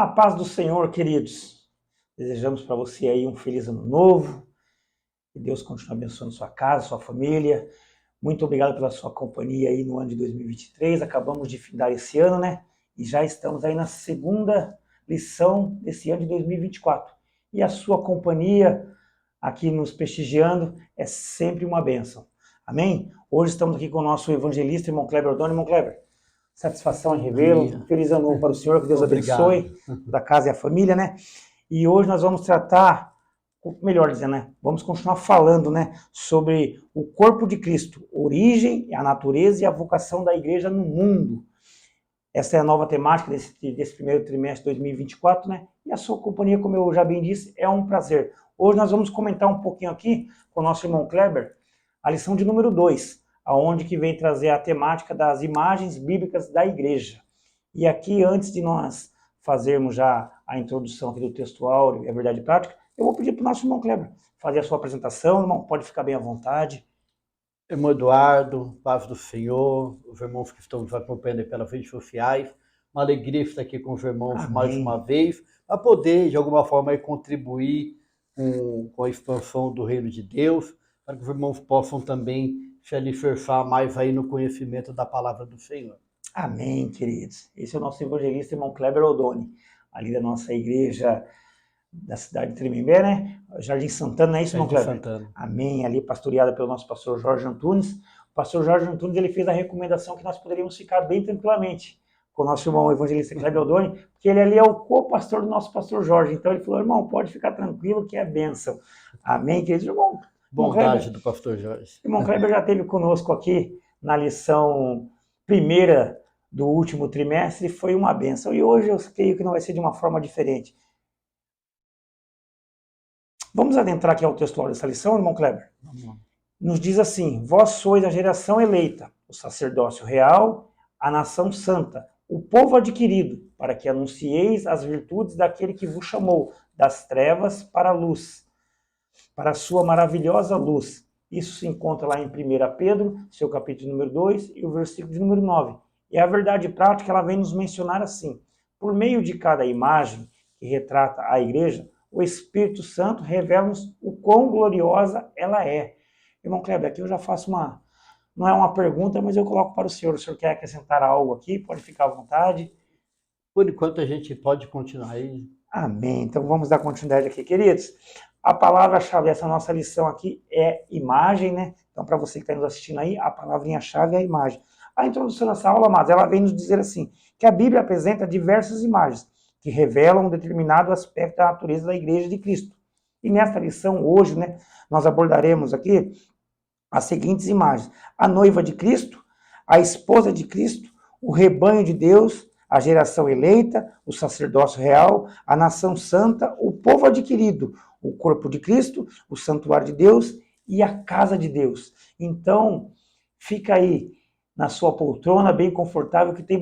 A paz do Senhor, queridos. Desejamos para você aí um feliz ano novo. Que Deus continue abençoando sua casa, sua família. Muito obrigado pela sua companhia aí no ano de 2023. Acabamos de findar esse ano, né? E já estamos aí na segunda lição desse ano de 2024. E a sua companhia aqui nos prestigiando é sempre uma bênção. Amém? Hoje estamos aqui com o nosso evangelista, irmão Kleber Odoni. Irmão Kleber, satisfação em revê-lo. Um feliz ano novo para o senhor, que Deus abençoe da casa e a família, né? E hoje nós vamos tratar, melhor dizendo, né? Vamos continuar falando, né, sobre o corpo de Cristo, origem, a natureza e a vocação da igreja no mundo. Essa é a nova temática desse primeiro trimestre de 2024, né? E a sua companhia, como eu já bem disse, é um prazer. Hoje nós vamos comentar um pouquinho aqui com o nosso irmão Kleber, a lição de número 2, aonde que vem trazer a temática das imagens bíblicas da igreja. E aqui, antes de nós fazermos já a introdução aqui do textual e a verdade prática, eu vou pedir para o nosso irmão Kleber fazer a sua apresentação. Irmão, pode ficar bem à vontade. Irmão Eduardo, paz do Senhor, os irmãos que estão nos acompanhando pelas redes sociais, uma alegria estar aqui com os irmãos Amém. Mais uma vez, para poder, de alguma forma, contribuir com a expansão do reino de Deus, para que os irmãos possam também se alicerçar mais aí no conhecimento da palavra do Senhor. Amém, queridos. Esse é o nosso evangelista, irmão Kleber Odoni, ali da nossa igreja da cidade de Tremembé, né? Jardim Santana, é isso, irmão Kleber? Santana. Amém, ali pastoreada pelo nosso pastor Jorge Antunes. O pastor Jorge Antunes, ele fez a recomendação que nós poderíamos ficar bem tranquilamente com o nosso irmão evangelista Kleber Odoni, porque ele ali é o co-pastor do nosso pastor Jorge. Então ele falou, irmão, pode ficar tranquilo que é bênção. Amém, queridos irmãos. Bondade do pastor Jorge. Irmão Kleber já esteve conosco aqui na lição primeira do último trimestre, foi uma bênção. E hoje eu creio que não vai ser de uma forma diferente. Vamos adentrar aqui ao textual dessa lição, irmão Kleber? Vamos. Nos diz assim, vós sois a geração eleita, o sacerdócio real, a nação santa, o povo adquirido, para que anuncieis as virtudes daquele que vos chamou das trevas para a luz, para a sua maravilhosa luz. Isso se encontra lá em 1 Pedro, seu capítulo número 2 e o versículo de número 9. E a verdade prática, ela vem nos mencionar assim, por meio de cada imagem que retrata a igreja, o Espírito Santo revela-nos o quão gloriosa ela é. Irmão Kleber, aqui eu já faço não é uma pergunta, mas eu coloco para o senhor. O senhor quer acrescentar algo aqui? Pode ficar à vontade. Por enquanto a gente pode continuar aí. Amém. Então vamos dar continuidade aqui, queridos. A palavra-chave dessa nossa lição aqui é imagem, né? Então para você que está nos assistindo aí, a palavrinha-chave é a imagem. A introdução dessa aula, amados, ela vem nos dizer assim, que a Bíblia apresenta diversas imagens que revelam um determinado aspecto da natureza da Igreja de Cristo. E nesta lição, hoje, né, nós abordaremos aqui as seguintes imagens. A noiva de Cristo, a esposa de Cristo, o rebanho de Deus, a geração eleita, o sacerdócio real, a nação santa, o povo adquirido, o corpo de Cristo, o santuário de Deus e a casa de Deus. Então, fica aí na sua poltrona, bem confortável, que tem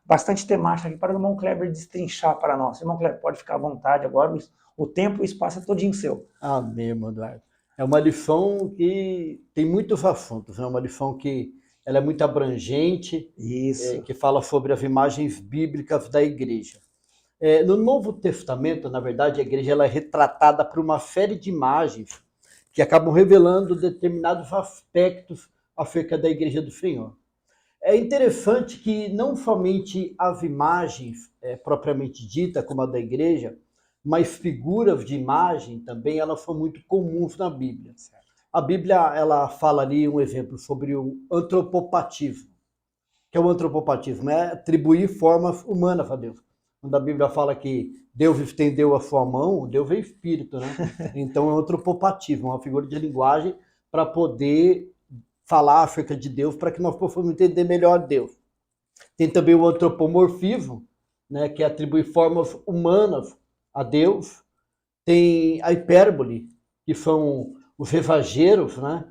bastante temática aqui para o irmão Kleber destrinchar para nós. Irmão Kleber, pode ficar à vontade agora, o tempo e o espaço é todinho seu. Amém, irmão Eduardo. É uma lição que tem muitos assuntos, é uma lição que ela é muito abrangente, que fala sobre as imagens bíblicas da igreja. No Novo Testamento, na verdade, a igreja ela é retratada por uma série de imagens que acabam revelando determinados aspectos acerca da igreja do Senhor. É interessante que não somente as imagens propriamente ditas, como a da igreja, mas figuras de imagem também, elas são muito comuns na Bíblia. Certo. A Bíblia, ela fala ali um exemplo sobre o antropopatismo. O que é o antropopatismo? É atribuir formas humanas a Deus. Quando a Bíblia fala que Deus estendeu a sua mão, Deus é espírito, né? Então é um antropopatismo, uma figura de linguagem para poder falar acerca de Deus, para que nós possamos entender melhor Deus. Tem também o antropomorfismo, né, que é atribuir formas humanas a Deus. Tem a hipérbole, que são os exageros, né?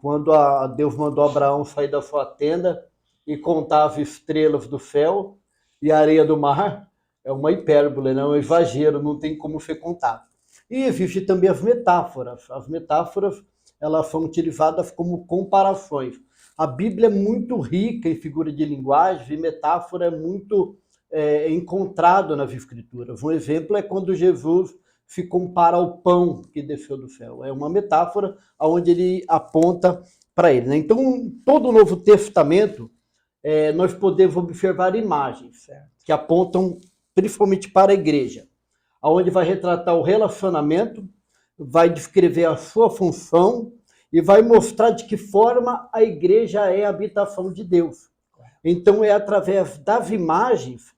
Quando Deus mandou Abraão sair da sua tenda e contar as estrelas do céu e a areia do mar, é uma hipérbole, né? Um exagero, não tem como ser contado. E existe também as metáforas. As metáforas, elas são utilizadas como comparações. A Bíblia é muito rica em figura de linguagem e metáfora é muito encontrado nas Escrituras. Um exemplo é quando Jesus se compara ao pão que desceu do céu. É uma metáfora onde ele aponta para ele, né? Então, todo o Novo Testamento, nós podemos observar imagens que apontam principalmente para a igreja, onde vai retratar o relacionamento, vai descrever a sua função e vai mostrar de que forma a igreja é a habitação de Deus. Então, é através das imagens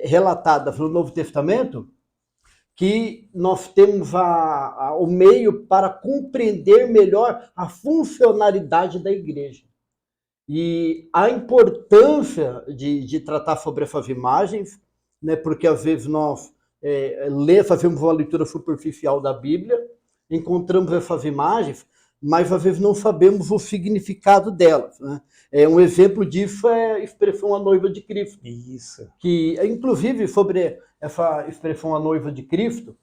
relatadas no Novo Testamento que nós temos o meio para compreender melhor a funcionalidade da igreja. E a importância de tratar sobre essas imagens, né, porque às vezes nós fazemos uma leitura superficial da Bíblia, encontramos essas imagens, mas às vezes não sabemos o significado delas, né? Um exemplo disso é a expressão a noiva de Cristo. Isso. Que, inclusive, sobre essa expressão a noiva de Cristo,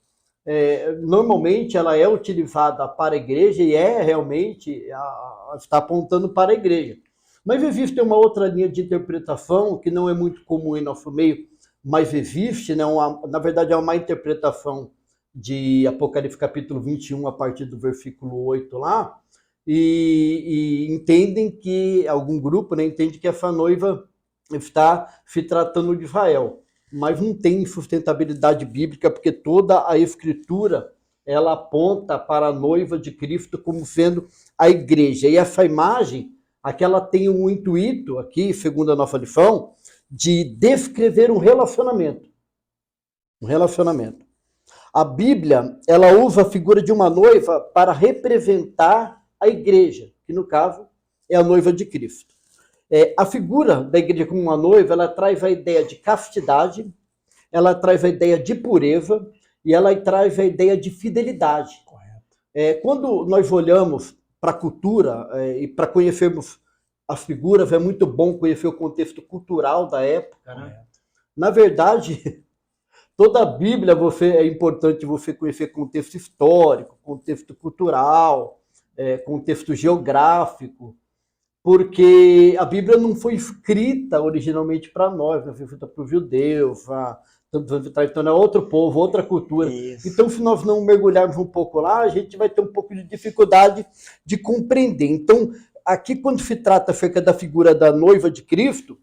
normalmente ela é utilizada para a igreja e realmente está apontando para a igreja. Mas existe uma outra linha de interpretação que não é muito comum em nosso meio, mas existe, né, na verdade é uma interpretação de Apocalipse capítulo 21, a partir do versículo 8 lá, e entendem que, algum grupo, né, entende que essa noiva está se tratando de Israel, mas não tem sustentabilidade bíblica, porque toda a Escritura, ela aponta para a noiva de Cristo como sendo a igreja, e essa imagem, aquela tem um intuito, aqui, segundo a nossa lição, de descrever um relacionamento. Um relacionamento. A Bíblia, ela usa a figura de uma noiva para representar a igreja, que no caso é a noiva de Cristo. A figura da igreja como uma noiva, ela traz a ideia de castidade, ela traz a ideia de pureza e ela traz a ideia de fidelidade. Correto. Quando nós olhamos para a cultura e para conhecermos as figuras, é muito bom conhecer o contexto cultural da época, né? Na verdade, toda a Bíblia é importante você conhecer contexto histórico, contexto cultural, contexto geográfico, porque a Bíblia não foi escrita originalmente para nós, foi escrita para os judeus, então é outro povo, outra cultura. Isso. Então, se nós não mergulharmos um pouco lá, a gente vai ter um pouco de dificuldade de compreender. Então, aqui, quando se trata acerca da figura da noiva de Cristo,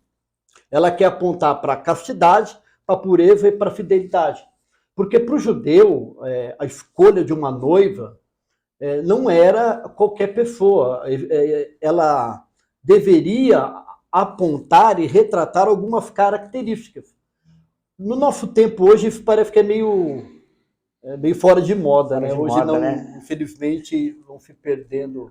ela quer apontar para a castidade, para a pureza e para a fidelidade. Porque para o judeu, a escolha de uma noiva não era qualquer pessoa. Ela deveria apontar e retratar algumas características. No nosso tempo hoje, isso parece que é meio fora de moda, né? Hoje moda, não, né? Infelizmente, vão se perdendo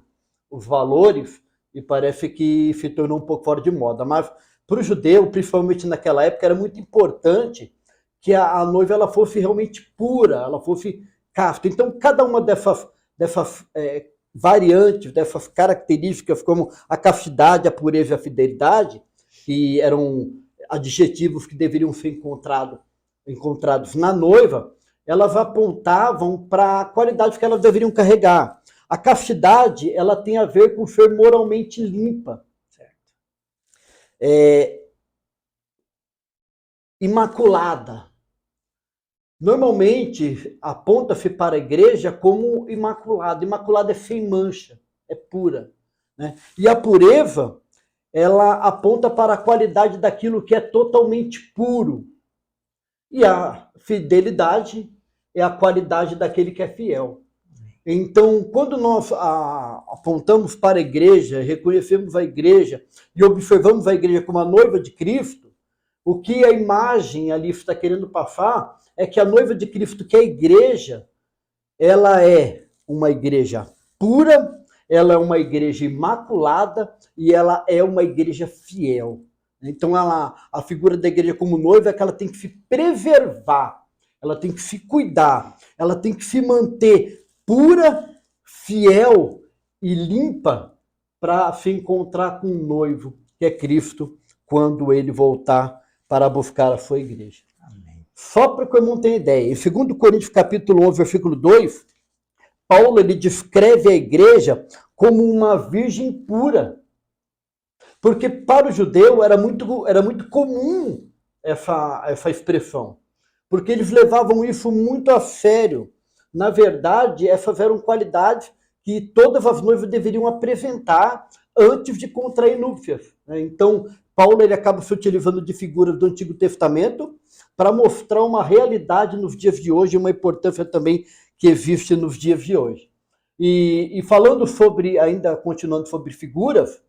os valores e parece que se tornou um pouco fora de moda. Mas para o judeu, principalmente naquela época, era muito importante que a noiva ela fosse realmente pura, ela fosse casta. Então, cada uma dessas variantes, dessas características, como a castidade, a pureza e a fidelidade, que eram adjetivos que deveriam ser encontrados na noiva, elas apontavam para a qualidade que elas deveriam carregar. A castidade, ela tem a ver com ser moralmente limpa. Certo. Imaculada. Normalmente, aponta-se para a igreja como imaculada. Imaculada é sem mancha, é pura, né? E a pureza, ela aponta para a qualidade daquilo que é totalmente puro. E a fidelidade é a qualidade daquele que é fiel. Então, quando nós apontamos para a igreja, reconhecemos a igreja e observamos a igreja como a noiva de Cristo, o que a imagem ali está querendo passar é que a noiva de Cristo, que é a igreja, ela é uma igreja pura, ela é uma igreja imaculada e ela é uma igreja fiel. Então, a figura da igreja como noiva é que ela tem que se preservar, ela tem que se cuidar, ela tem que se manter pura, fiel e limpa para se encontrar com um noivo, que é Cristo, quando ele voltar para buscar a sua igreja. Amém. Só para que eu não tenha ideia, em 2 Coríntios capítulo 11, versículo 2, Paulo ele descreve a igreja como uma virgem pura. Porque para o judeu era muito comum essa expressão, porque eles levavam isso muito a sério. Na verdade, essas eram qualidades que todas as noivas deveriam apresentar antes de contrair núpcias. Então, Paulo ele acaba se utilizando de figuras do Antigo Testamento para mostrar uma realidade nos dias de hoje, uma importância também que existe nos dias de hoje. E falando sobre, ainda continuando sobre figuras,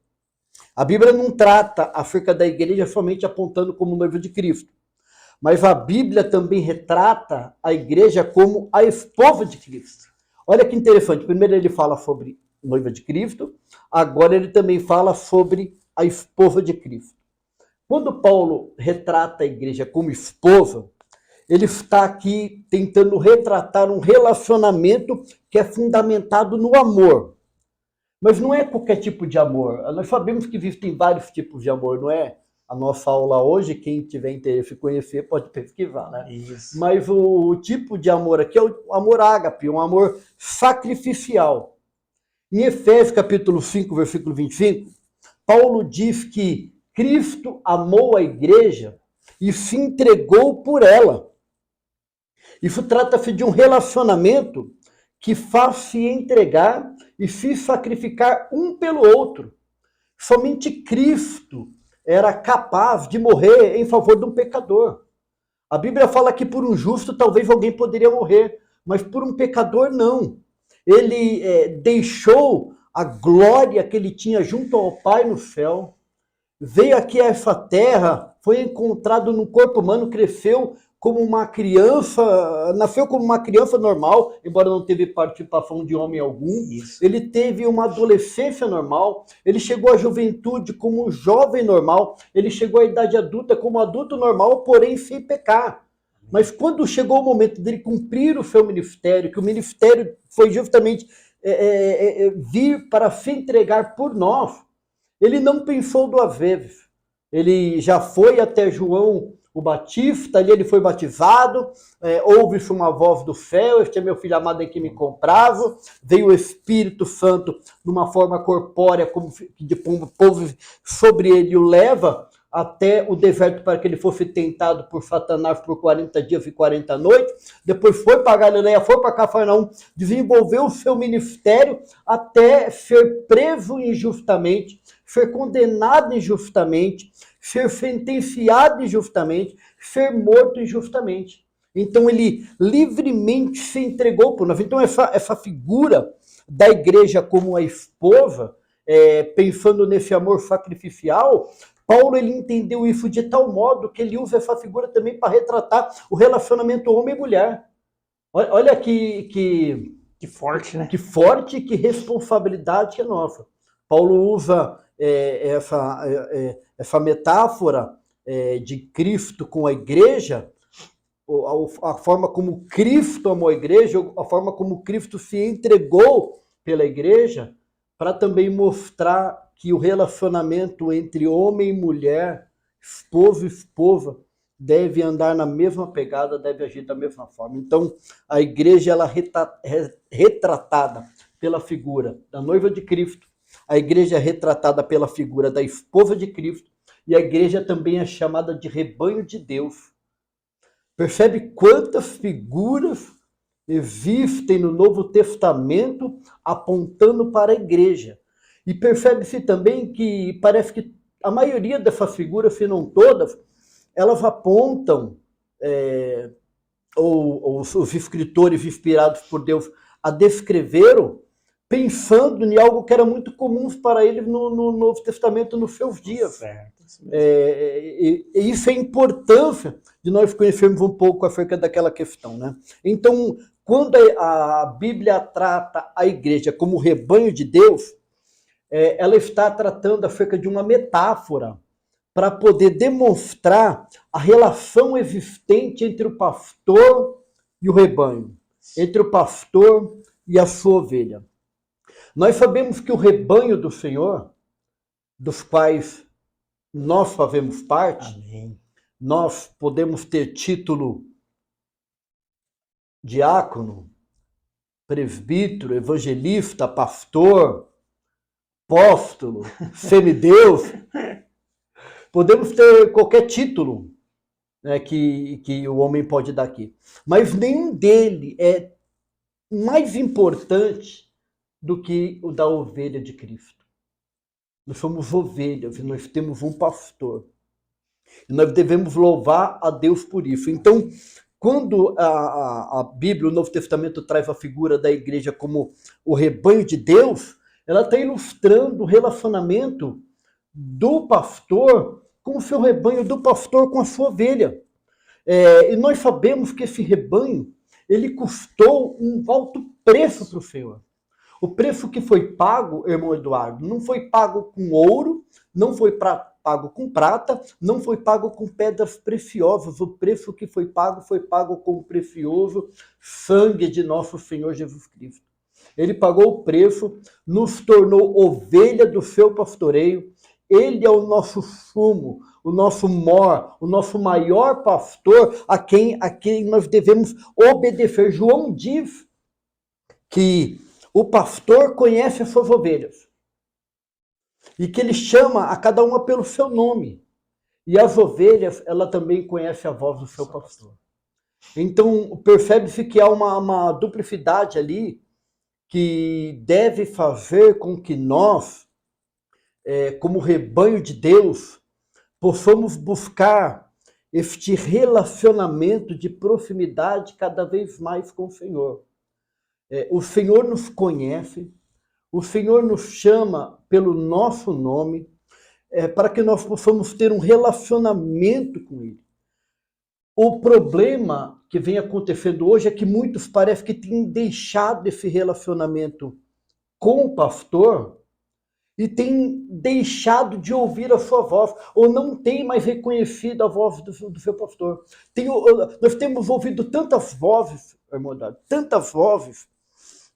a Bíblia não trata acerca da igreja somente apontando como noiva de Cristo, mas a Bíblia também retrata a igreja como a esposa de Cristo. Olha que interessante, primeiro ele fala sobre noiva de Cristo, agora ele também fala sobre a esposa de Cristo. Quando Paulo retrata a igreja como esposa, ele está aqui tentando retratar um relacionamento que é fundamentado no amor. Mas não é qualquer tipo de amor. Nós sabemos que existem vários tipos de amor, não é? A nossa aula hoje, quem tiver interesse em conhecer, pode pesquisar, né? Isso. Mas o tipo de amor aqui é o amor ágape, um amor sacrificial. Em Efésios capítulo 5, versículo 25, Paulo diz que Cristo amou a igreja e se entregou por ela. Isso trata-se de um relacionamento que faz se entregar e se sacrificar um pelo outro. Somente Cristo era capaz de morrer em favor de um pecador. A Bíblia fala que por um justo talvez alguém poderia morrer, mas por um pecador não. Ele deixou a glória que ele tinha junto ao Pai no céu, veio aqui a essa terra, foi encontrado no corpo humano, cresceu como uma criança, nasceu como uma criança normal, embora não teve participação de homem algum. Isso. Ele teve uma adolescência normal, ele chegou à juventude como um jovem normal, ele chegou à idade adulta como adulto normal, porém sem pecar. Mas quando chegou o momento dele cumprir o seu ministério, que o ministério foi justamente vir para se entregar por nós, ele não pensou duas vezes. Ele já foi até João o Batista, ali ele foi batizado, ouve-se uma voz do céu, este é meu filho amado em que me comprazo, veio o Espírito Santo numa forma corpórea, como de povo sobre ele o leva até o deserto para que ele fosse tentado por Satanás por 40 dias e 40 noites, depois foi para Galileia, foi para Cafarnaum, desenvolveu o seu ministério até ser preso injustamente, ser condenado injustamente, ser sentenciado injustamente, ser morto injustamente. Então ele livremente se entregou por nós. Então essa figura da igreja como a esposa, pensando nesse amor sacrificial, Paulo ele entendeu isso de tal modo que ele usa essa figura também para retratar o relacionamento homem e mulher. Olha que forte, né? Que forte, que responsabilidade que é nossa. Paulo usa essa metáfora de Cristo com a igreja, a forma como Cristo amou a igreja, a forma como Cristo se entregou pela igreja, para também mostrar que o relacionamento entre homem e mulher, esposo e esposa, deve andar na mesma pegada, deve agir da mesma forma. Então, a igreja ela é retratada pela figura da noiva de Cristo, a igreja é retratada pela figura da esposa de Cristo, e a igreja também é chamada de rebanho de Deus. Percebe quantas figuras existem no Novo Testamento apontando para a igreja. E percebe-se também que parece que a maioria dessas figuras, se não todas, elas apontam, ou os escritores inspirados por Deus a descreveram, pensando em algo que era muito comum para eles no Novo Testamento, nos seus dias. Certo. E isso é a importância de nós conhecermos um pouco acerca daquela questão, né? Então, quando a Bíblia trata a igreja como rebanho de Deus, ela está tratando acerca de uma metáfora para poder demonstrar a relação existente entre o pastor e o rebanho, entre o pastor e a sua ovelha. Nós sabemos que o rebanho do Senhor, dos quais nós fazemos parte, amém, nós podemos ter título diácono, presbítero, evangelista, pastor, apóstolo, semideus, podemos ter qualquer título, né, que o homem pode dar aqui. Mas nenhum dele é mais importante do que o da ovelha de Cristo. Nós somos ovelhas e nós temos um pastor. E nós devemos louvar a Deus por isso. Então, quando a Bíblia, o Novo Testamento, traz a figura da igreja como o rebanho de Deus, ela está ilustrando o relacionamento do pastor com o seu rebanho, do pastor com a sua ovelha. E nós sabemos que esse rebanho, ele custou um alto preço para o Senhor. O preço que foi pago, irmão Eduardo, não foi pago com ouro, não foi pago com prata, não foi pago com pedras preciosas. O preço que foi pago com o precioso sangue de nosso Senhor Jesus Cristo. Ele pagou o preço, nos tornou ovelha do seu pastoreio. Ele é o nosso sumo, o nosso mor, o nosso maior pastor, a quem nós devemos obedecer. João diz que o pastor conhece as suas ovelhas e que ele chama a cada uma pelo seu nome. E as ovelhas, ela também conhece a voz do seu pastor. Então, percebe-se que há uma duplicidade ali que deve fazer com que nós, como rebanho de Deus, possamos buscar este relacionamento de proximidade cada vez mais com o Senhor. O Senhor nos conhece, o Senhor nos chama pelo nosso nome, para que nós possamos ter um relacionamento com Ele. O problema que vem acontecendo hoje é que muitos parecem que têm deixado esse relacionamento com o pastor e têm deixado de ouvir a sua voz, ou não têm mais reconhecido a voz do seu pastor. Nós temos ouvido tantas vozes, irmão, tantas vozes,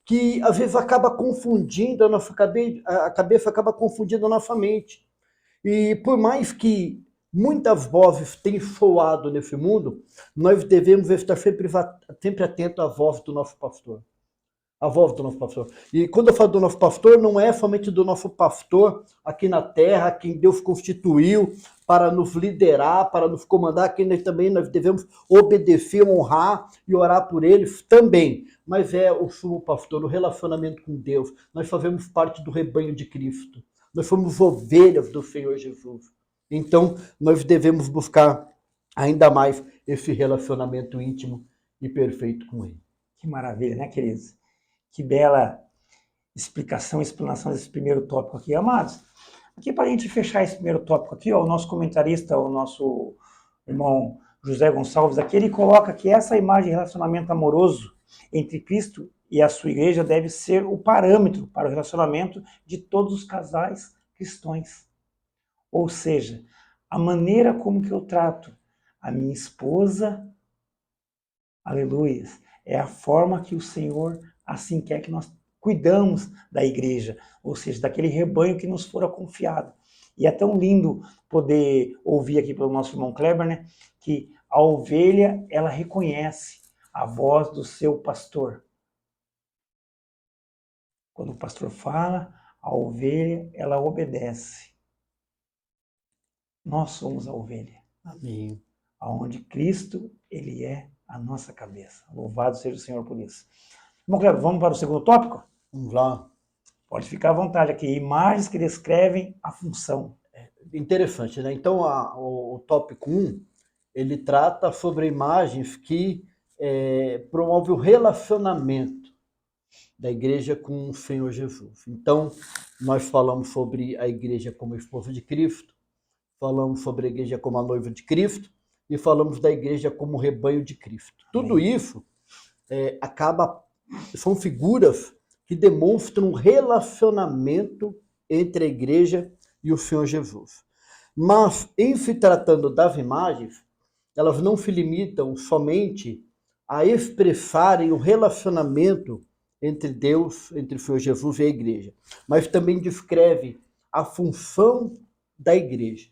que às vezes acaba confundindo a nossa cabeça, a cabeça acaba confundindo a nossa mente. E por mais que muitas vozes tenham soado nesse mundo, nós devemos estar sempre atentos à voz do nosso pastor. A voz do nosso pastor. E quando eu falo do nosso pastor, não é somente do nosso pastor aqui na terra, quem Deus constituiu para nos liderar, para nos comandar, quem nós devemos obedecer, honrar e orar por eles também. Mas é o sumo pastor, o relacionamento com Deus. Nós fazemos parte do rebanho de Cristo. Nós somos ovelhas do Senhor Jesus. Então, nós devemos buscar ainda mais esse relacionamento íntimo e perfeito com Ele. Que maravilha, né, queridos? Que bela explanação desse primeiro tópico aqui. Amados, aqui para a gente fechar esse primeiro tópico aqui, ó, o nosso comentarista, o nosso irmão José Gonçalves aqui, ele coloca que essa imagem de relacionamento amoroso entre Cristo e a sua igreja deve ser o parâmetro para o relacionamento de todos os casais cristãos. Ou seja, a maneira como que eu trato a minha esposa, aleluia, é a forma que o Senhor assim quer que nós cuidamos da igreja, ou seja, daquele rebanho que nos fora confiado. E é tão lindo poder ouvir aqui pelo nosso irmão Kleber, né, que a ovelha, ela reconhece a voz do seu pastor. Quando o pastor fala, a ovelha, ela obedece. Nós somos a ovelha. Amém. Aonde Cristo, ele é a nossa cabeça. Louvado seja o Senhor por isso. Bom, Cleber, vamos para o segundo tópico? Vamos lá. Pode ficar à vontade aqui. Imagens que descrevem a função. Interessante, né? Então, o tópico 1, ele trata sobre imagens que promovem o relacionamento da igreja com o Senhor Jesus. Então, nós falamos sobre a igreja como esposa de Cristo, falamos sobre a igreja como a noiva de Cristo e falamos da igreja como rebanho de Cristo. Amém. Tudo isso são figuras que demonstram um relacionamento entre a igreja e o Senhor Jesus. Mas, em se tratando das imagens, elas não se limitam somente a expressarem o relacionamento entre Deus, entre o Senhor Jesus e a igreja, mas também descreve a função da igreja.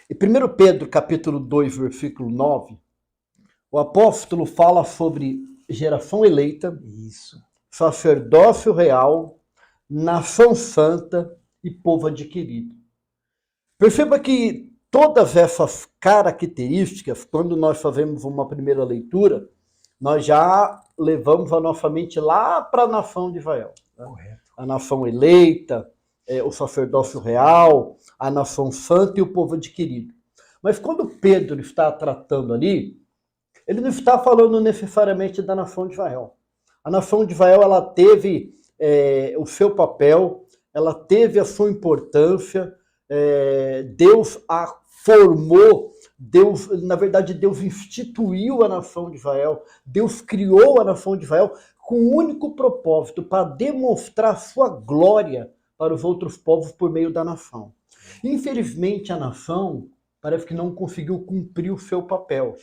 Em 1 Pedro, capítulo 2, versículo 9, o apóstolo fala sobre geração eleita, sacerdócio real, nação santa e povo adquirido. Perceba que todas essas características, quando nós fazemos uma primeira leitura, nós já levamos a nossa mente lá para a nação de Israel. Né? A nação eleita, o sacerdócio real, a nação santa e o povo adquirido. Mas quando Pedro está tratando ali, ele não está falando necessariamente da nação de Israel. A nação de Israel, ela teve o seu papel, ela teve a sua importância, Deus a formou, Deus, na verdade, Deus instituiu a nação de Israel, Deus criou a nação de Israel com o único propósito para demonstrar sua glória para os outros povos por meio da nação. Infelizmente, a nação parece que não conseguiu cumprir o seu papel.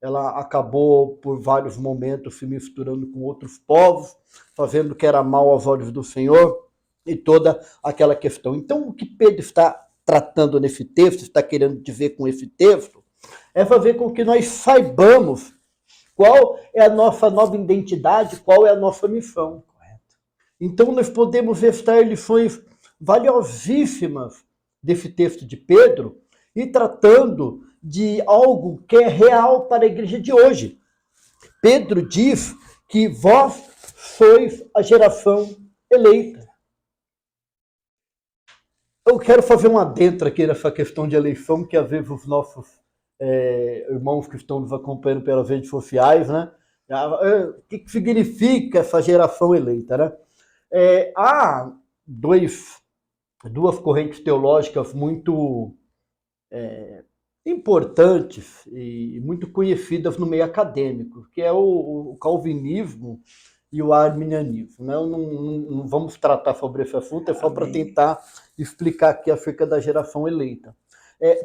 Ela acabou, por vários momentos, se misturando com outros povos, fazendo o que era mal aos olhos do Senhor e toda aquela questão. Então, o que Pedro está tratando nesse texto, está querendo dizer com esse texto, é fazer com que nós saibamos qual é a nossa nova identidade, qual é a nossa missão. Então, nós podemos extrair lições valiosíssimas desse texto de Pedro e tratando de algo que é real para a igreja de hoje. Pedro diz que vós sois a geração eleita. Eu quero fazer um adentro aqui nessa questão de eleição, que às vezes os nossos irmãos que estão nos acompanhando pelas redes sociais, né? O que significa essa geração eleita, né? Há duas correntes teológicas muito importantes e muito conhecidas no meio acadêmico, que é o calvinismo e o arminianismo. Né? Não vamos tratar sobre esse assunto, é só para tentar explicar aqui acerca da geração eleita.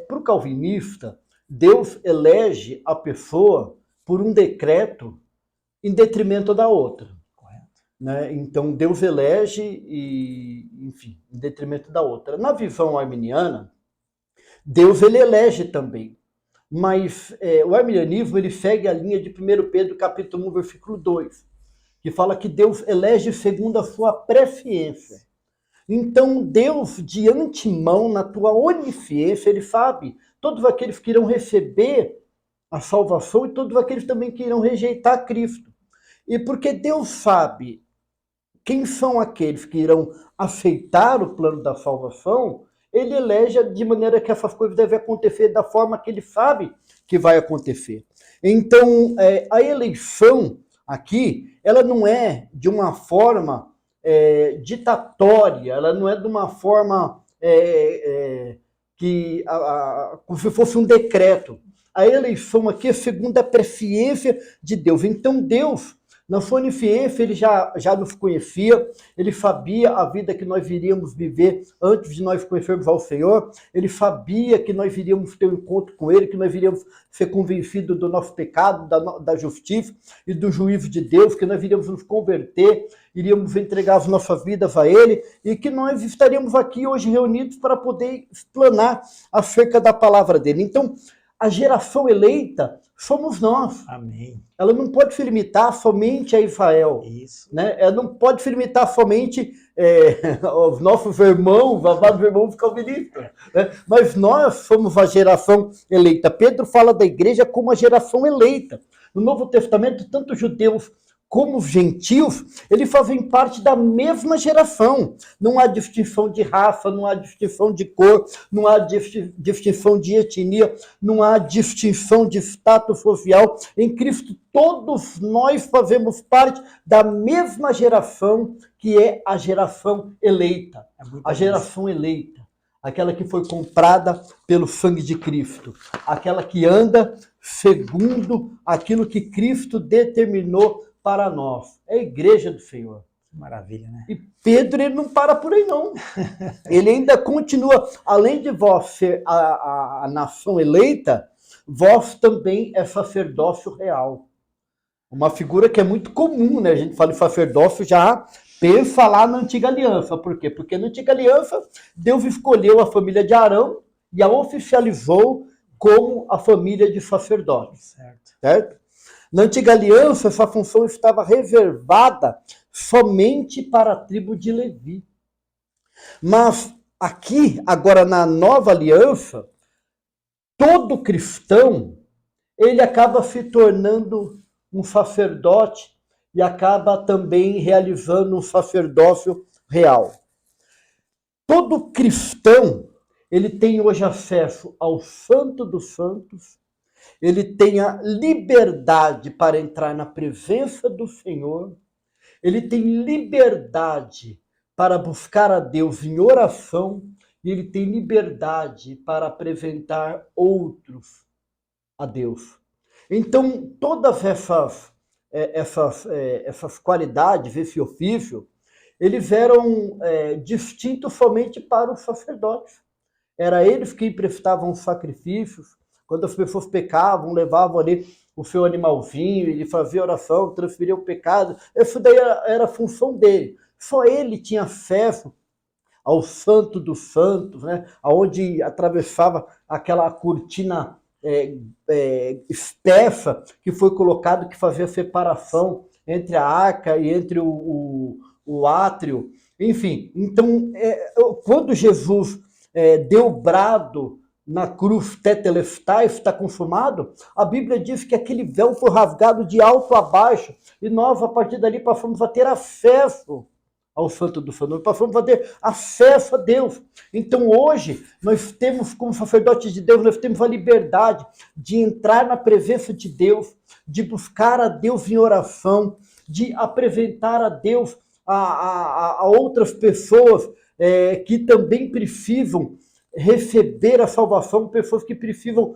Para o calvinista, Deus elege a pessoa por um decreto em detrimento da outra. Né? Então, Deus elege, enfim, em detrimento da outra. Na visão arminiana, Deus ele elege também. Mas o arminianismo ele segue a linha de 1 Pedro capítulo 1, versículo 2, que fala que Deus elege segundo a sua presciência. Então, Deus, de antemão, na tua onisciência, ele sabe todos aqueles que irão receber a salvação e todos aqueles também que irão rejeitar Cristo. E porque Deus sabe quem são aqueles que irão aceitar o plano da salvação, ele elege de maneira que essas coisas devem acontecer da forma que ele sabe que vai acontecer. Então, a eleição aqui, ela não é de uma forma ditatória, ela não é de uma forma como se fosse um decreto. A eleição aqui é segundo a presciência de Deus. Então, Deus, na sua onisciência, ele já nos conhecia, ele sabia a vida que nós iríamos viver antes de nós conhecermos ao Senhor, ele sabia que nós iríamos ter um encontro com ele, que nós iríamos ser convencidos do nosso pecado, da justiça e do juízo de Deus, que nós iríamos nos converter, iríamos entregar as nossas vidas a ele e que nós estaríamos aqui hoje reunidos para poder explanar acerca da palavra dele. Então, a geração eleita somos nós. Amém. Ela não pode se limitar somente a Israel. Isso. Né? Ela não pode se limitar somente aos nossos irmãos, amados irmãos calvinistas. Né? Mas nós somos a geração eleita. Pedro fala da igreja como a geração eleita. No Novo Testamento, tanto judeus como os gentios, eles fazem parte da mesma geração. Não há distinção de raça, não há distinção de cor, não há distinção de etnia, não há distinção de status social. Em Cristo, todos nós fazemos parte da mesma geração, que é a geração eleita. A geração eleita. Aquela que foi comprada pelo sangue de Cristo. Aquela que anda segundo aquilo que Cristo determinou para nós. É a igreja do Senhor. Maravilha, né? E Pedro, ele não para por aí, não. Ele ainda continua, além de vós ser a nação eleita, vós também é sacerdócio real. Uma figura que é muito comum, né? A gente fala em sacerdócio já pensa lá na Antiga Aliança. Por quê? Porque na Antiga Aliança, Deus escolheu a família de Arão e a oficializou como a família de sacerdotes. Certo? Na Antiga Aliança, essa função estava reservada somente para a tribo de Levi. Mas aqui, agora na Nova Aliança, todo cristão, ele acaba se tornando um sacerdote e acaba também realizando um sacerdócio real. Todo cristão, ele tem hoje acesso ao Santo dos Santos, ele tem a liberdade para entrar na presença do Senhor, ele tem liberdade para buscar a Deus em oração e ele tem liberdade para apresentar outros a Deus. Então, todas essas qualidades, esse ofício, eles eram distintos somente para os sacerdotes. Era eles que prestavam sacrifícios. Quando as pessoas pecavam, levavam ali o seu animalzinho, ele fazia oração, transferia o pecado. Isso daí era a função dele. Só ele tinha acesso ao Santo dos Santos, né? Onde atravessava aquela cortina espessa que foi colocado, que fazia separação entre a arca e entre o átrio. Enfim, então, quando Jesus deu o brado na cruz, tetelestai, está consumado, a Bíblia diz que aquele véu foi rasgado de alto a baixo, e nós, a partir dali, passamos a ter acesso ao Santo do Santo, passamos a ter acesso a Deus. Então hoje, nós temos, como sacerdotes de Deus, nós temos a liberdade de entrar na presença de Deus, de buscar a Deus em oração, de apresentar a Deus a outras pessoas que também precisam receber a salvação, pessoas que precisam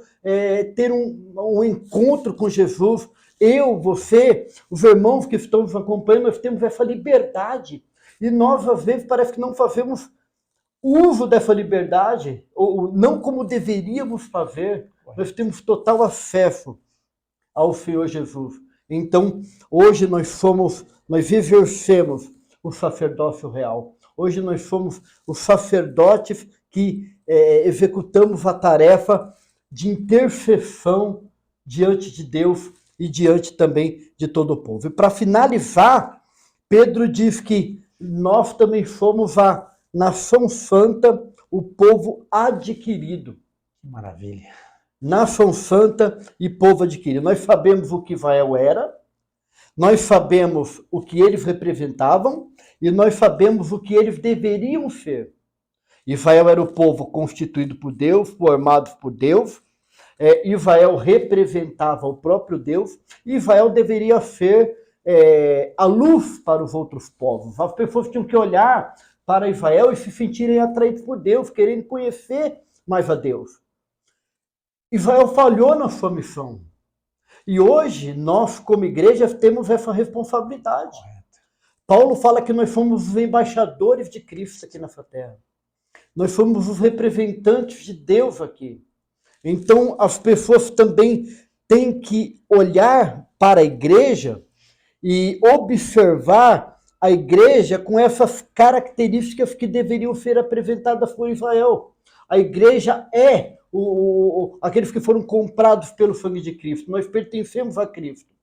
ter um encontro com Jesus. Eu, você, os irmãos que estão nos acompanhando, nós temos essa liberdade. E nós, às vezes, parece que não fazemos uso dessa liberdade, ou não como deveríamos fazer. Nós temos total acesso ao Senhor Jesus. Então, hoje nós exercemos o sacerdócio real. Hoje nós somos os sacerdotes que executamos a tarefa de intercessão diante de Deus e diante também de todo o povo. E para finalizar, Pedro diz que nós também somos a nação santa, o povo adquirido. Maravilha. Nação santa e povo adquirido. Nós sabemos o que Israel era, nós sabemos o que eles representavam e nós sabemos o que eles deveriam ser. Israel era o povo constituído por Deus, formado por Deus. Israel representava o próprio Deus. E Israel deveria ser a luz para os outros povos. As pessoas tinham que olhar para Israel e se sentirem atraídos por Deus, querendo conhecer mais a Deus. Israel falhou na sua missão. E hoje, nós, como igreja, temos essa responsabilidade. Paulo fala que nós somos os embaixadores de Cristo aqui nessa terra. Nós somos os representantes de Deus aqui. Então, as pessoas também têm que olhar para a igreja e observar a igreja com essas características que deveriam ser apresentadas por Israel. A igreja é aqueles que foram comprados pelo sangue de Cristo. Nós pertencemos a Cristo.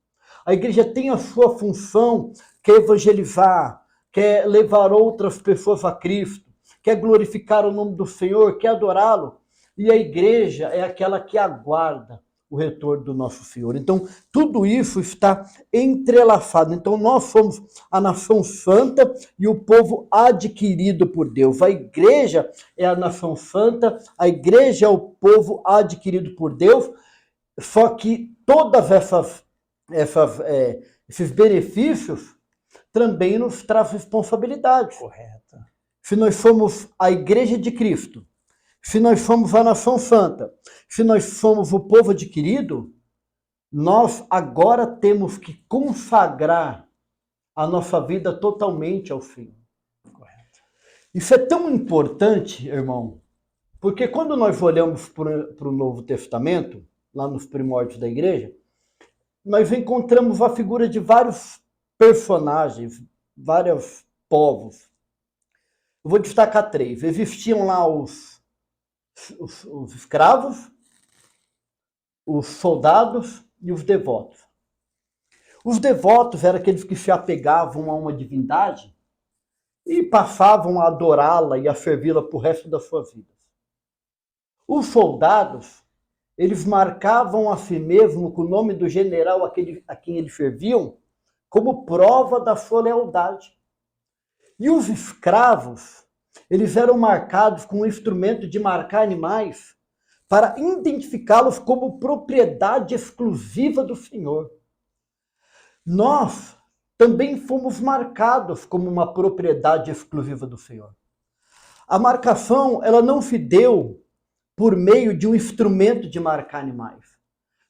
A igreja tem a sua função, que é evangelizar, quer levar outras pessoas a Cristo, quer glorificar o nome do Senhor, quer adorá-lo. E a igreja é aquela que aguarda o retorno do nosso Senhor. Então, tudo isso está entrelaçado. Então, nós somos a nação santa e o povo adquirido por Deus. A igreja é a nação santa, a igreja é o povo adquirido por Deus, só que todas esses benefícios também nos trazem responsabilidade. Correto. Se nós somos a igreja de Cristo, se nós somos a nação santa, se nós somos o povo adquirido, nós agora temos que consagrar a nossa vida totalmente ao Senhor. Correto. Isso é tão importante, irmão, porque quando nós olhamos para o Novo Testamento, lá nos primórdios da igreja, nós encontramos a figura de vários personagens, vários povos. Eu vou destacar 3. Existiam lá os escravos, os soldados e os devotos. Os devotos eram aqueles que se apegavam a uma divindade e passavam a adorá-la e a servi-la para o resto das suas vidas. Os soldados eles marcavam a si mesmo com o nome do general a quem eles serviam como prova da sua lealdade. E os escravos, eles eram marcados com um instrumento de marcar animais para identificá-los como propriedade exclusiva do Senhor. Nós também fomos marcados como uma propriedade exclusiva do Senhor. A marcação, ela não se deu por meio de um instrumento de marcar animais.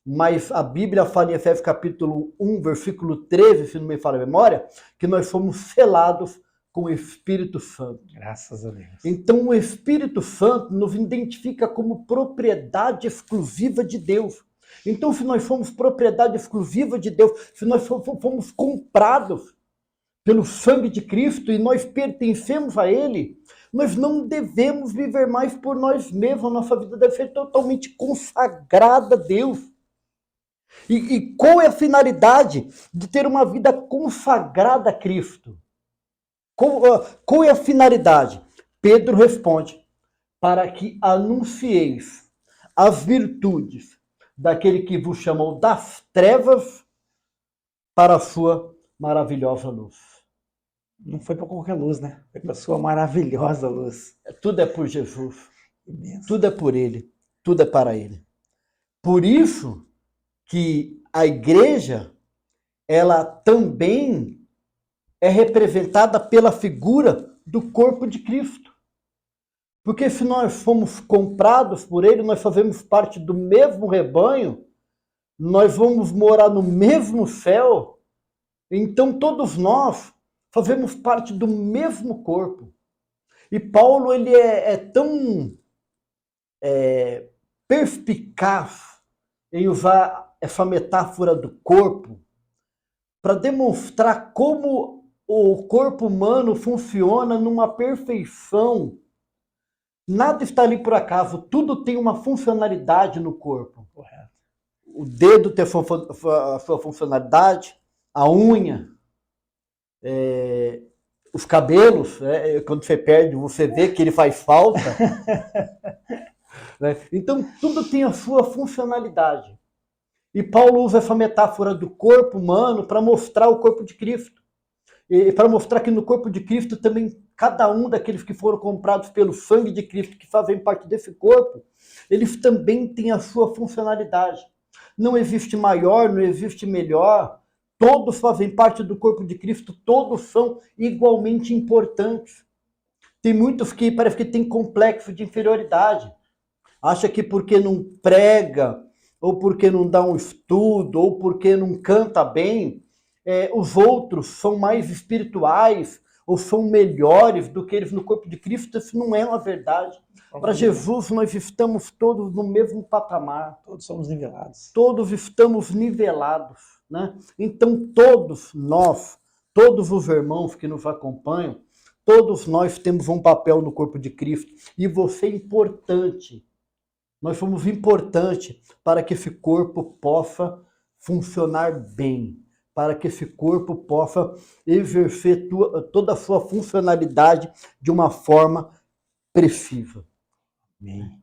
Mas a Bíblia fala em Efésios capítulo 1, versículo 13, se não me falha a memória, que nós fomos selados com o Espírito Santo. Graças a Deus. Então o Espírito Santo nos identifica como propriedade exclusiva de Deus. Então, se nós fomos propriedade exclusiva de Deus, se nós fomos comprados pelo sangue de Cristo e nós pertencemos a Ele, nós não devemos viver mais por nós mesmos. A nossa vida deve ser totalmente consagrada a Deus. E qual é a finalidade de ter uma vida consagrada a Cristo? Qual é a finalidade? Pedro responde: para que anuncieis as virtudes daquele que vos chamou das trevas para a sua maravilhosa luz. Não foi para qualquer luz, né? Foi para a sua maravilhosa luz. Tudo é por Jesus. Tudo é por Ele. Tudo é para Ele. Por isso que a igreja, ela também é representada pela figura do corpo de Cristo. Porque se nós fomos comprados por Ele, nós fazemos parte do mesmo rebanho, nós vamos morar no mesmo céu, então todos nós fazemos parte do mesmo corpo. E Paulo, ele é tão perspicaz em usar essa metáfora do corpo para demonstrar como o corpo humano funciona numa perfeição. Nada está ali por acaso, tudo tem uma funcionalidade no corpo. Correto. O dedo tem a sua funcionalidade, a unha, os cabelos, quando você perde, você vê que ele faz falta. Então, tudo tem a sua funcionalidade. E Paulo usa essa metáfora do corpo humano para mostrar o corpo de Cristo. E para mostrar que no corpo de Cristo também, cada um daqueles que foram comprados pelo sangue de Cristo, que fazem parte desse corpo, eles também têm a sua funcionalidade. Não existe maior, não existe melhor. Todos fazem parte do corpo de Cristo, todos são igualmente importantes. Tem muitos que parece que têm complexo de inferioridade. Acha que porque não prega, ou porque não dá um estudo, ou porque não canta bem, os outros são mais espirituais, ou são melhores do que eles no corpo de Cristo. Isso não é uma verdade. Para Jesus, nós estamos todos no mesmo patamar. Todos somos nivelados. Todos estamos nivelados, né? Então, todos nós, todos os irmãos que nos acompanham, todos nós temos um papel no corpo de Cristo. E você é importante. Nós somos importantes para que esse corpo possa funcionar bem, para que esse corpo possa exercer toda a sua funcionalidade de uma forma precisa. Amém.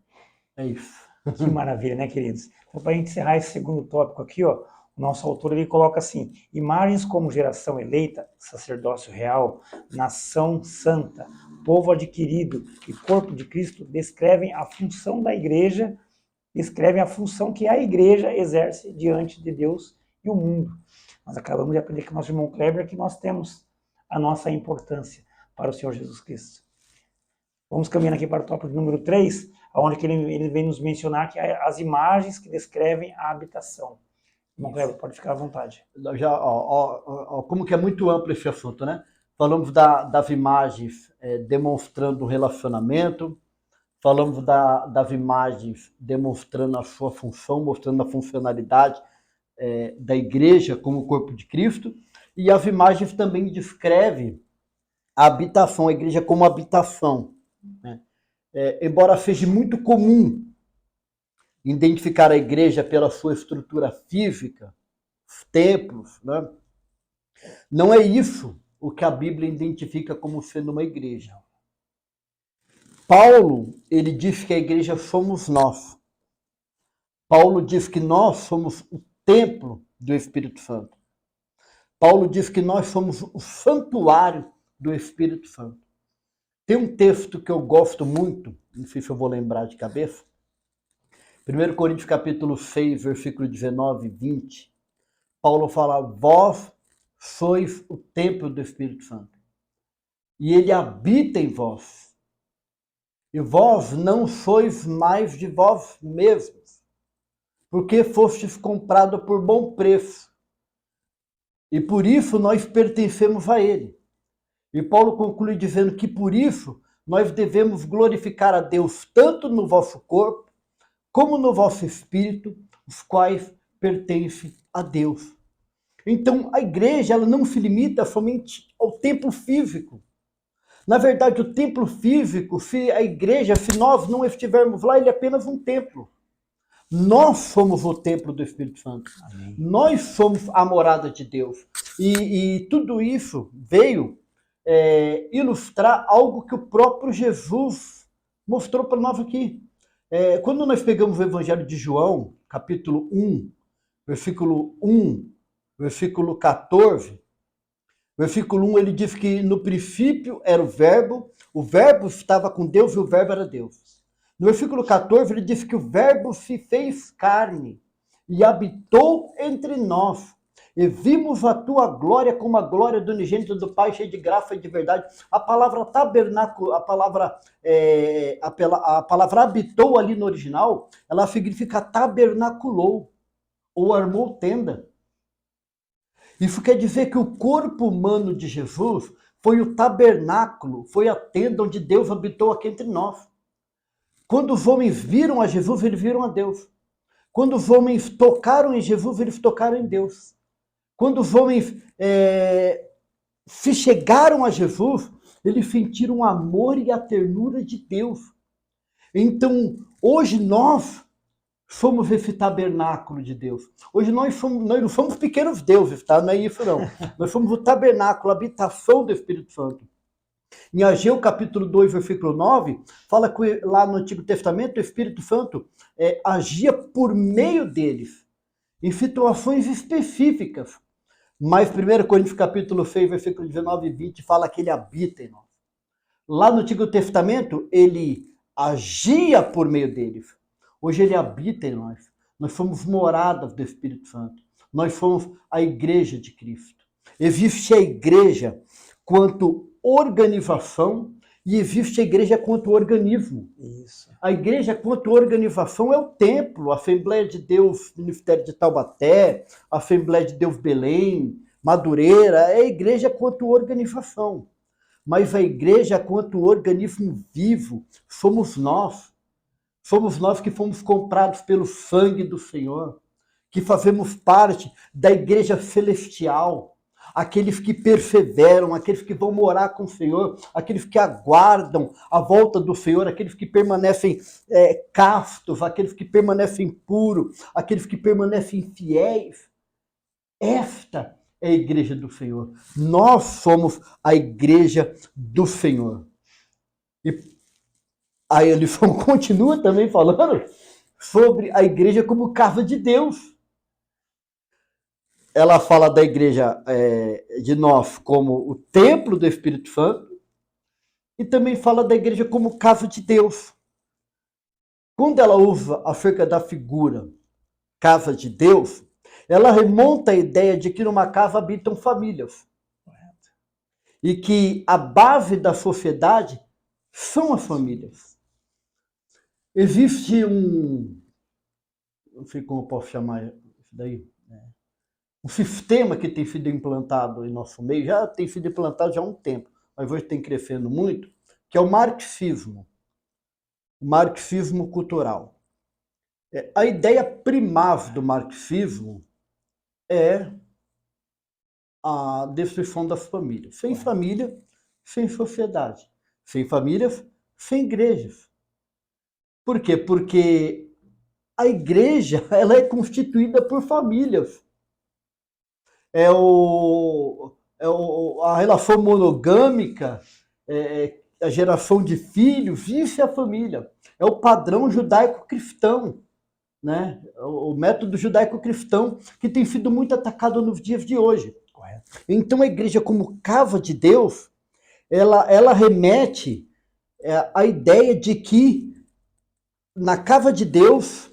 É isso. Que maravilha, né, queridos? Então, para a gente encerrar esse segundo tópico aqui, ó, o nosso autor ele coloca assim: imagens como geração eleita, sacerdócio real, nação santa, povo adquirido e corpo de Cristo descrevem a função da igreja, descrevem a função que a igreja exerce diante de Deus e o mundo. Nós acabamos de aprender com o nosso irmão Kleber que nós temos a nossa importância para o Senhor Jesus Cristo. Vamos caminhando aqui para o tópico número 3, onde ele vem nos mencionar que as imagens que descrevem a habitação. Irmão Kleber, pode ficar à vontade. Já, como que é muito amplo esse assunto, né? Falamos das imagens demonstrando o relacionamento, falamos das imagens demonstrando a sua função, mostrando a funcionalidade da igreja como corpo de Cristo, e as imagens também descrevem a habitação, a igreja como habitação, né? Embora seja muito comum identificar a igreja pela sua estrutura física, os templos, né? Não é isso o que a Bíblia identifica como sendo uma igreja. Paulo, ele diz que a igreja somos nós. Paulo diz que nós somos o templo do Espírito Santo. Paulo diz que nós somos o santuário do Espírito Santo. Tem um texto que eu gosto muito, não sei se eu vou lembrar de cabeça, 1 Coríntios capítulo 6, versículo 19 e 20, Paulo fala, vós sois o templo do Espírito Santo, e ele habita em vós, e vós não sois mais de vós mesmos, porque fostes comprado por bom preço, e por isso nós pertencemos a ele. E Paulo conclui dizendo que por isso nós devemos glorificar a Deus tanto no vosso corpo, como no vosso espírito, os quais pertencem a Deus. Então, a igreja ela não se limita somente ao templo físico. Na verdade, o templo físico, se a igreja, se nós não estivermos lá, ele é apenas um templo. Nós somos o templo do Espírito Santo. Amém. Nós somos a morada de Deus. E tudo isso veio ilustrar algo que o próprio Jesus mostrou para nós aqui. Quando nós pegamos o Evangelho de João, capítulo 1, versículo 1, versículo 14, versículo 1, ele diz que no princípio era o verbo estava com Deus e o verbo era Deus. No versículo 14, ele diz que o verbo se fez carne e habitou entre nós. E vimos a tua glória como a glória do unigênito do Pai, cheio de graça e de verdade. A palavra tabernáculo, a palavra habitou ali no original, ela significa tabernaculou, ou armou tenda. Isso quer dizer que o corpo humano de Jesus foi o tabernáculo, foi a tenda onde Deus habitou aqui entre nós. Quando os homens viram a Jesus, eles viram a Deus. Quando os homens tocaram em Jesus, eles tocaram em Deus. Quando os homens se chegaram a Jesus, eles sentiram o amor e a ternura de Deus. Então, hoje nós somos esse tabernáculo de Deus. Hoje nós não somos pequenos deuses, tá? Não é isso não. Nós somos o tabernáculo, a habitação do Espírito Santo. Em Ageu capítulo 2, versículo 9, fala que lá no Antigo Testamento o Espírito Santo agia por meio deles, em situações específicas. Mas 1 Coríntios capítulo 6, versículo 19 e 20, fala que ele habita em nós. Lá no Antigo Testamento, ele agia por meio deles. Hoje ele habita em nós. Nós somos moradas do Espírito Santo. Nós somos a igreja de Cristo. Existe a igreja quanto organização e existe a igreja quanto organismo. Isso. A igreja quanto organização é o templo, a Assembleia de Deus, Ministério de Taubaté, a Assembleia de Deus Belém, Madureira, é a igreja quanto organização. Mas a igreja quanto organismo vivo somos nós. Somos nós que fomos comprados pelo sangue do Senhor, que fazemos parte da igreja celestial. Aqueles que perseveram, aqueles que vão morar com o Senhor, aqueles que aguardam a volta do Senhor, aqueles que permanecem castos, aqueles que permanecem puros, aqueles que permanecem fiéis. Esta é a igreja do Senhor. Nós somos a igreja do Senhor. E aí ele continua também falando sobre a igreja como casa de Deus. Ela fala da igreja de nós como o templo do Espírito Santo e também fala da igreja como casa de Deus. Quando ela usa acerca da figura casa de Deus, ela remonta a ideia de que numa casa habitam famílias. E que a base da sociedade são as famílias. Existe não sei como eu posso chamar isso daí, um sistema que tem sido implantado em nosso meio, já tem sido implantado já há um tempo, mas hoje tem crescendo muito, que é o marxismo cultural. A ideia primaz do marxismo é a destruição das famílias. Sem família, sem sociedade. Sem famílias, sem igrejas. Por quê? Porque a igreja ela é constituída por famílias. A relação monogâmica, a geração de filhos, isso é a família. É o padrão judaico-cristão. né? O método judaico-cristão que tem sido muito atacado nos dias de hoje. Correto. Então a igreja, como casa de Deus, ela remete à ideia de que na casa de Deus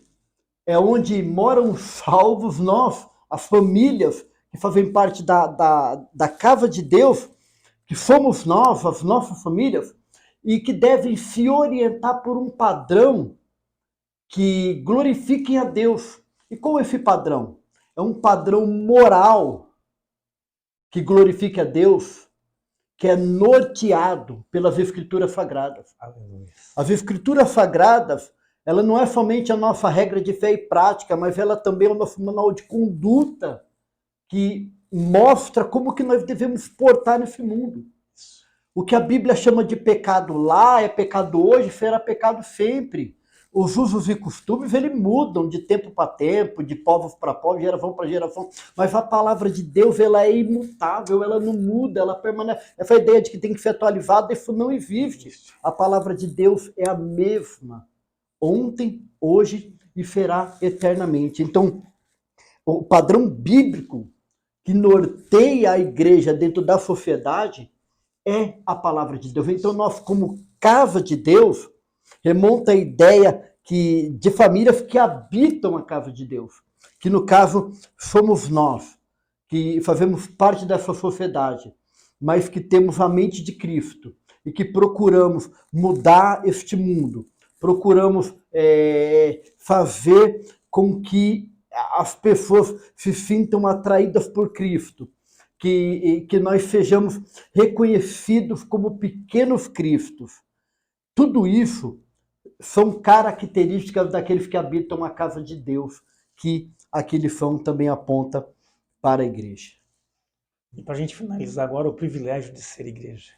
é onde moram os salvos, nós, as famílias que fazem parte da casa de Deus, que somos nós, as nossas famílias, e que devem se orientar por um padrão que glorifiquem a Deus. E qual é esse padrão? É um padrão moral que glorifique a Deus, que é norteado pelas Escrituras Sagradas. Aleluia. As Escrituras Sagradas, ela não é somente a nossa regra de fé e prática, mas ela também é o nosso manual de conduta que mostra como que nós devemos portar nesse mundo. O que a Bíblia chama de pecado lá é pecado hoje, será pecado sempre. Os usos e costumes, eles mudam de tempo para tempo, de povos para povos, geração para geração, mas a palavra de Deus, ela é imutável, ela não muda, ela permanece. Essa ideia de que tem que ser atualizada, isso não existe. A palavra de Deus é a mesma, ontem, hoje e será eternamente. Então, o padrão bíblico que norteia a igreja dentro da sociedade é a palavra de Deus. Então, nós, como casa de Deus, remonta a ideia de famílias que habitam a casa de Deus, que no caso somos nós, que fazemos parte dessa sociedade, mas que temos a mente de Cristo e que procuramos mudar este mundo, procuramos fazer com que as pessoas se sintam atraídas por Cristo, que nós sejamos reconhecidos como pequenos Cristos. Tudo isso são características daqueles que habitam a casa de Deus, que aqui lição também aponta para a igreja. E para a gente finalizar agora, o privilégio de ser igreja.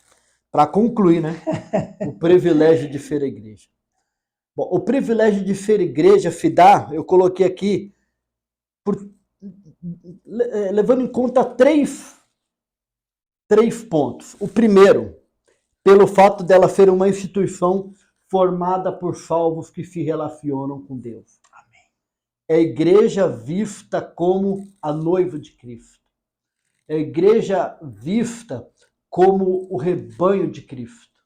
Para concluir, né? O privilégio de ser igreja. Bom, o privilégio de ser igreja se dá, eu coloquei aqui, levando em conta três pontos. O primeiro, pelo fato dela ser uma instituição formada por salvos que se relacionam com Deus. Amém. É a igreja vista como a noiva de Cristo. É a igreja vista como o rebanho de Cristo.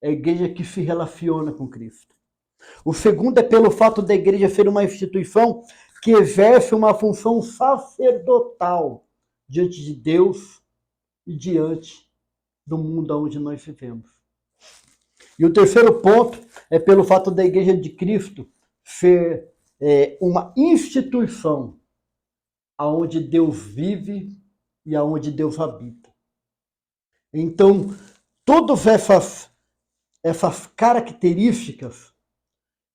É a igreja que se relaciona com Cristo. O segundo é pelo fato da igreja ser uma instituição que exerce uma função sacerdotal diante de Deus e diante do mundo onde nós vivemos. E o terceiro ponto é pelo fato da igreja de Cristo ser uma instituição aonde Deus vive e aonde Deus habita. Então, todas essas características,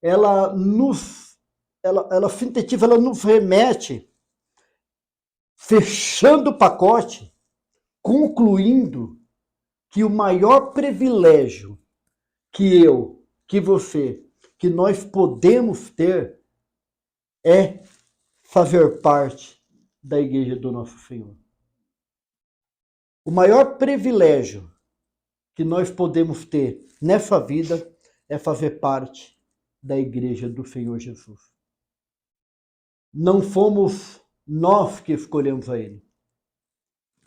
ela sintetiza, ela nos remete, fechando o pacote, concluindo que o maior privilégio que eu, que você, que nós podemos ter é fazer parte da igreja do nosso Senhor. O maior privilégio que nós podemos ter nessa vida é fazer parte da igreja do Senhor Jesus. Não fomos nós que escolhemos a Ele.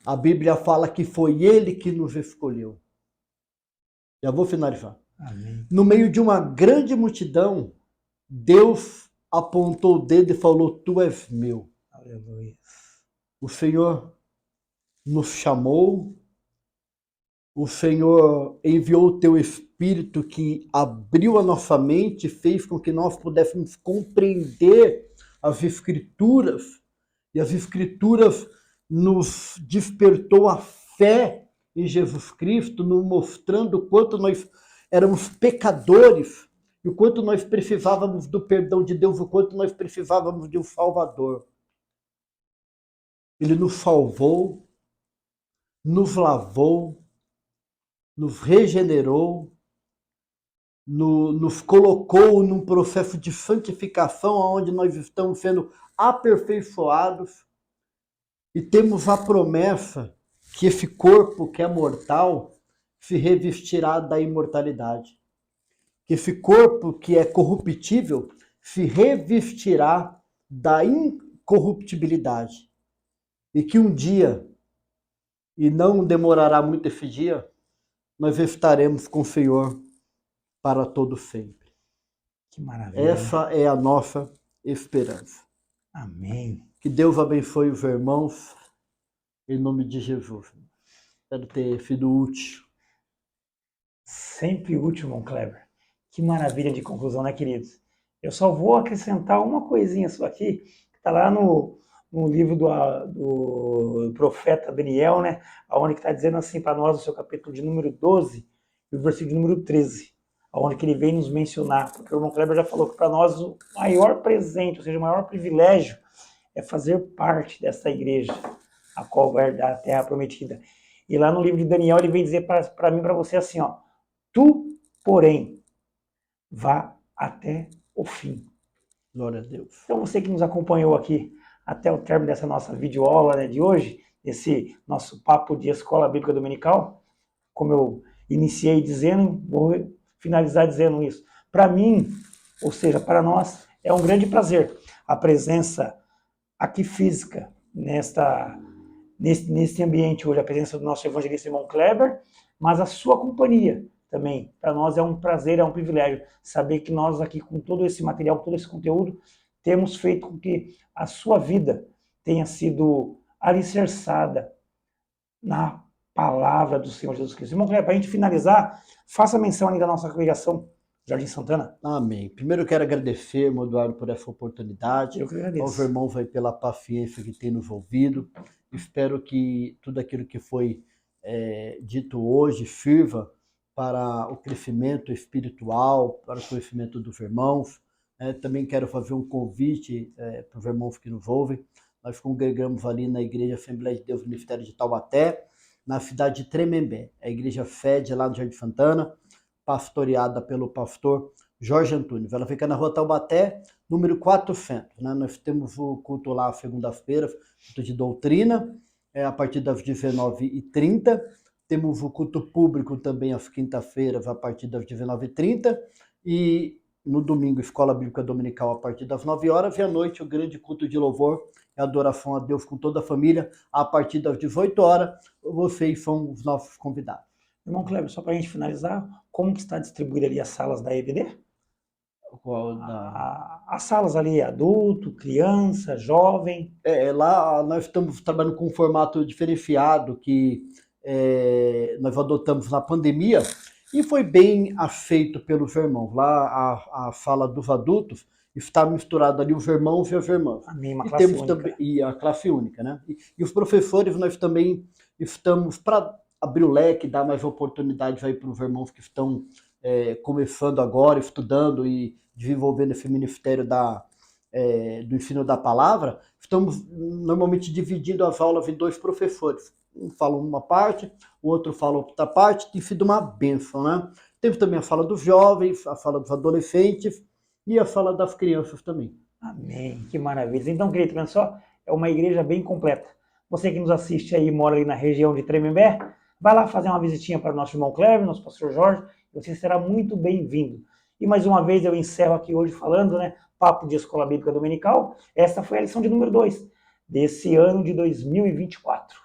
A Bíblia fala que foi Ele que nos escolheu. Já vou finalizar. Amém. No meio de uma grande multidão, Deus apontou o dedo e falou: Tu és meu. Aleluia. O Senhor nos chamou, o Senhor enviou o teu Espírito que abriu a nossa mente, fez com que nós pudéssemos compreender as Escrituras, e as Escrituras nos despertou a fé em Jesus Cristo, nos mostrando o quanto nós éramos pecadores, e o quanto nós precisávamos do perdão de Deus, o quanto nós precisávamos de um Salvador. Ele nos salvou, nos lavou, nos regenerou, nos colocou num processo de santificação, onde nós estamos sendo aperfeiçoados, e temos a promessa que esse corpo que é mortal se revestirá da imortalidade. Que esse corpo que é corruptível se revestirá da incorruptibilidade. E que um dia, e não demorará muito esse dia, nós estaremos com o Senhor para todo sempre. Que maravilha. Essa é a nossa esperança. Amém. Que Deus abençoe os irmãos, em nome de Jesus. Espero ter sido útil. Sempre útil, irmão Kleber. Que maravilha de conclusão, né, queridos? Eu só vou acrescentar uma coisinha só aqui, que está lá no livro do profeta Daniel, né? Onde está dizendo assim para nós, no seu capítulo de número 12, e o versículo de número 13, onde que ele vem nos mencionar, porque o irmão Kleber já falou que para nós o maior presente, ou seja, o maior privilégio, é fazer parte dessa igreja, a qual vai herdar a terra prometida. E lá no livro de Daniel ele vem dizer para mim, para você assim, ó, tu, porém, vá até o fim. Glória a Deus. Então você que nos acompanhou aqui até o término dessa nossa videoaula, né, de hoje, esse nosso papo de Escola Bíblica Dominical, como eu iniciei dizendo, vou finalizar dizendo isso. Para mim, ou seja, para nós, é um grande prazer a presença aqui física nesse ambiente hoje, a presença do nosso evangelista irmão Kleber, mas a sua companhia também. Para nós é um prazer, é um privilégio saber que nós aqui com todo esse material, todo esse conteúdo, temos feito com que a sua vida tenha sido alicerçada na palavra do Senhor Jesus Cristo. Irmão Kleber, para a gente finalizar, faça menção ali da nossa congregação Jardim Santana. Amém. Primeiro eu quero agradecer, irmão Eduardo, por essa oportunidade. Eu que agradeço. Aos irmãos aí pela paciência que tem nos ouvido. Espero que tudo aquilo que foi dito hoje sirva para o crescimento espiritual, para o crescimento dos irmãos. Também quero fazer um convite para os irmãos que nos ouvem. Nós congregamos ali na Igreja Assembleia de Deus Ministério de Taubaté, na cidade de Tremembé. A igreja sede lá no Jardim Santana, pastoreada pelo pastor Jorge Antunes. Ela fica na rua Taubaté, número 400. Né? Nós temos o culto lá segunda-feira, culto de doutrina, a partir das 19h30. Temos o culto público também às quinta-feiras, a partir das 19h30. E no domingo, Escola Bíblica Dominical, a partir das 9 horas. E à noite, o grande culto de louvor e adoração a Deus com toda a família, a partir das 18 horas. Vocês são os nossos convidados. Irmão Kleber, só para a gente finalizar, como que está distribuída ali as salas da EBD? Qual As salas ali, adulto, criança, jovem. Lá nós estamos trabalhando com um formato diferenciado que nós adotamos na pandemia e foi bem aceito pelos irmãos. Lá a sala dos adultos está misturada ali os irmãos e as irmãs. Uma classe única. Também, e a classe única, né? E os professores, nós também estamos para abrir o leque, dar mais oportunidades aí para os irmãos que estão começando agora, estudando e desenvolvendo esse ministério do ensino da palavra. Estamos normalmente dividindo as aulas em 2 professores. Um fala uma parte, o outro fala outra parte. Tem sido uma bênção, né? Temos também a fala dos jovens, a fala dos adolescentes e a fala das crianças também. Amém, que maravilha. Então, querido, olha só, é uma igreja bem completa. Você que nos assiste aí, mora ali na região de Tremembé, vai lá fazer uma visitinha para o nosso irmão Kleber, nosso pastor Jorge, você será muito bem-vindo. E mais uma vez eu encerro aqui hoje falando, né, Papo de Escola Bíblica Dominical. Esta foi a lição de número 2 desse ano de 2024.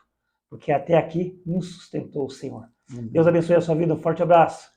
Porque até aqui nos sustentou o Senhor. Deus abençoe a sua vida, um forte abraço.